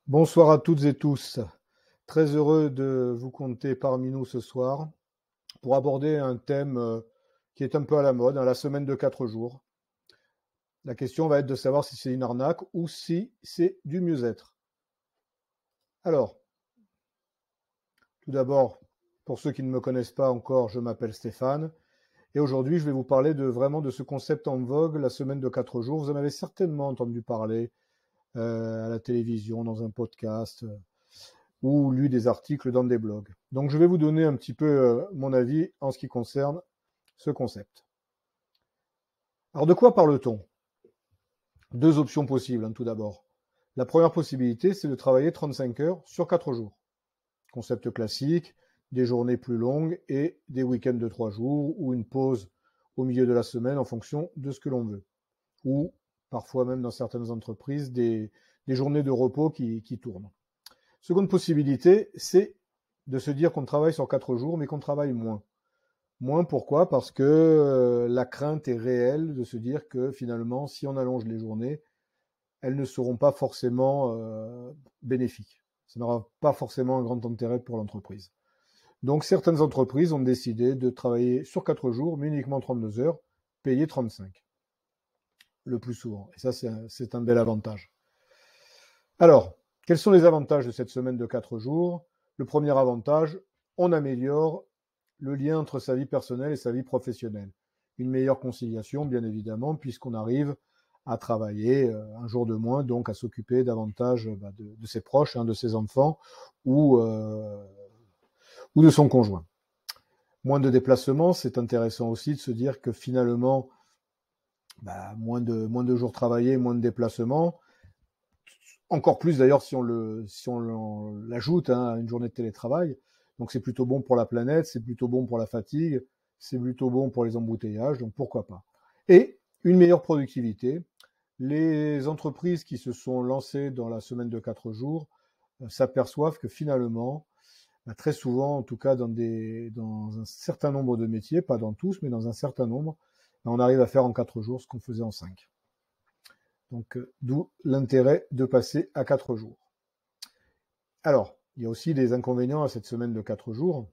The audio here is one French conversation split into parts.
Bonsoir à toutes et tous. Très heureux de vous compter parmi nous ce soir pour aborder un thème qui est un peu à la mode, la semaine de 4 jours. La question va être de savoir si c'est une arnaque ou si c'est du mieux-être. Alors, tout d'abord, pour ceux qui ne me connaissent pas encore, je m'appelle Stéphane et aujourd'hui je vais vous parler vraiment de ce concept en vogue, la semaine de 4 jours. Vous en avez certainement entendu parler à la télévision, dans un podcast. Ou lu des articles dans des blogs. Donc je vais vous donner un petit peu mon avis en ce qui concerne ce concept. Alors de quoi parle-t-on? Deux options possibles, tout d'abord. La première possibilité, c'est de travailler 35 heures sur 4 jours. Concept classique, des journées plus longues et des week-ends de 3 jours ou une pause au milieu de la semaine en fonction de ce que l'on veut. Ou parfois même dans certaines entreprises, des journées de repos qui tournent. Seconde possibilité, c'est de se dire qu'on travaille sur 4 jours, mais qu'on travaille moins. Moins pourquoi? Parce que la crainte est réelle de se dire que finalement, si on allonge les journées, elles ne seront pas forcément bénéfiques. Ça n'aura pas forcément un grand intérêt pour l'entreprise. Donc certaines entreprises ont décidé de travailler sur 4 jours, mais uniquement 32 heures, payées 35. Le plus souvent. Et ça, c'est un bel avantage. Alors, quels sont les avantages de cette semaine de 4 jours? Le premier avantage, on améliore le lien entre sa vie personnelle et sa vie professionnelle. Une meilleure conciliation, bien évidemment, puisqu'on arrive à travailler un jour de moins, donc à s'occuper davantage de ses proches, de ses enfants ou de son conjoint. Moins de déplacements, c'est intéressant aussi de se dire que finalement, moins de jours travaillés, moins de déplacements. Encore plus d'ailleurs si on l'ajoute à une journée de télétravail. Donc c'est plutôt bon pour la planète, c'est plutôt bon pour la fatigue, c'est plutôt bon pour les embouteillages, donc pourquoi pas. Et une meilleure productivité. Les entreprises qui se sont lancées dans la semaine de 4 jours s'aperçoivent que finalement, très souvent, en tout cas dans un certain nombre de métiers, pas dans tous, mais dans un certain nombre, on arrive à faire en 4 jours ce qu'on faisait en 5. Donc, d'où l'intérêt de passer à 4 jours. Alors, il y a aussi des inconvénients à cette semaine de 4 jours.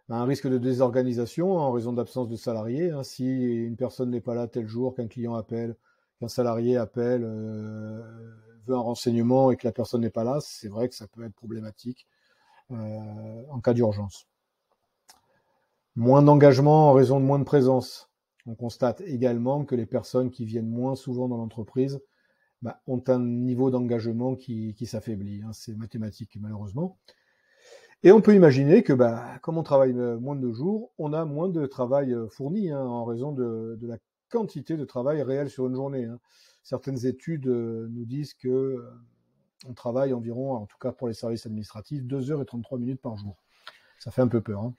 Un risque de désorganisation en raison d'absence de salariés. Si une personne n'est pas là tel jour, qu'un client appelle, qu'un salarié appelle, veut un renseignement et que la personne n'est pas là, c'est vrai que ça peut être problématique en cas d'urgence. Moins d'engagement en raison de moins de présence. On constate également que les personnes qui viennent moins souvent dans l'entreprise ont un niveau d'engagement qui s'affaiblit. C'est mathématique, malheureusement. Et on peut imaginer que, comme on travaille moins de jours, on a moins de travail fourni en raison de la quantité de travail réel sur une journée. Certaines études nous disent que on travaille environ, en tout cas pour les services administratifs, 2 heures et 33 minutes par jour. Ça fait un peu peur.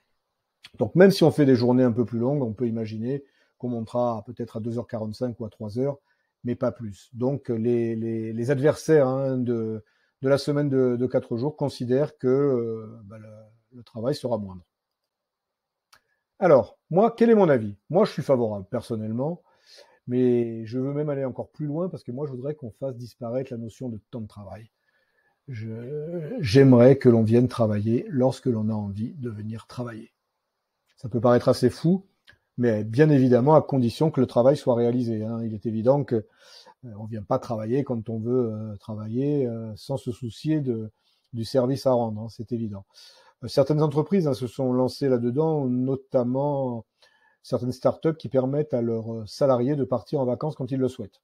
Donc même si on fait des journées un peu plus longues, on peut imaginer qu'on montera peut-être à 2h45 ou à 3 heures, mais pas plus. Donc les adversaires de la semaine de 4 jours considèrent que le travail sera moindre. Alors, moi, quel est mon avis? Moi, je suis favorable, personnellement, mais je veux même aller encore plus loin parce que moi, je voudrais qu'on fasse disparaître la notion de temps de travail. J'aimerais que l'on vienne travailler lorsque l'on a envie de venir travailler. Ça peut paraître assez fou, mais bien évidemment à condition que le travail soit réalisé. Il est évident que on vient pas travailler quand on veut travailler sans se soucier du service à rendre, c'est évident. Certaines entreprises se sont lancées là-dedans, notamment certaines startups qui permettent à leurs salariés de partir en vacances quand ils le souhaitent.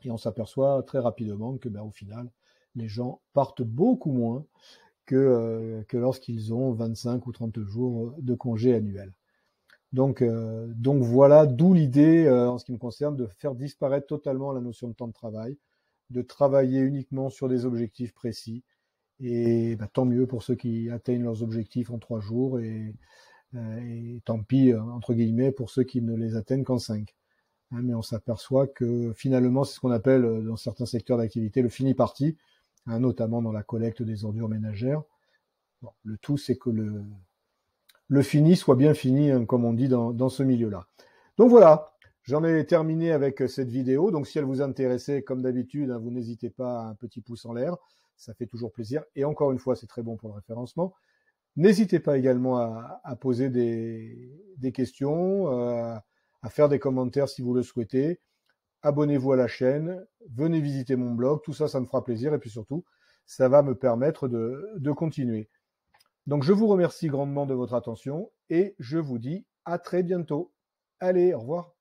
Et on s'aperçoit très rapidement que au final, les gens partent beaucoup moins que lorsqu'ils ont 25 ou 30 jours de congé annuel. Donc voilà, d'où l'idée, en ce qui me concerne, de faire disparaître totalement la notion de temps de travail, de travailler uniquement sur des objectifs précis. Et tant mieux pour ceux qui atteignent leurs objectifs en 3 jours et tant pis, entre guillemets, pour ceux qui ne les atteignent qu'en 5. Mais on s'aperçoit que finalement, c'est ce qu'on appelle dans certains secteurs d'activité le fini parti, notamment dans la collecte des ordures ménagères. Bon, le tout, c'est que le fini soit bien fini, comme on dit dans ce milieu-là. Donc voilà, J'en ai terminé avec cette vidéo. Donc, si elle vous intéressait, comme d'habitude, hein, vous n'hésitez pas à un petit pouce en l'air. Ça fait toujours plaisir. Et encore une fois, c'est très bon pour le référencement. N'hésitez pas également à poser des questions, à faire des commentaires si vous le souhaitez. Abonnez-vous à la chaîne, venez visiter mon blog, tout ça, ça me fera plaisir et puis surtout, ça va me permettre de continuer. Donc je vous remercie grandement de votre attention et je vous dis à très bientôt. Allez, au revoir.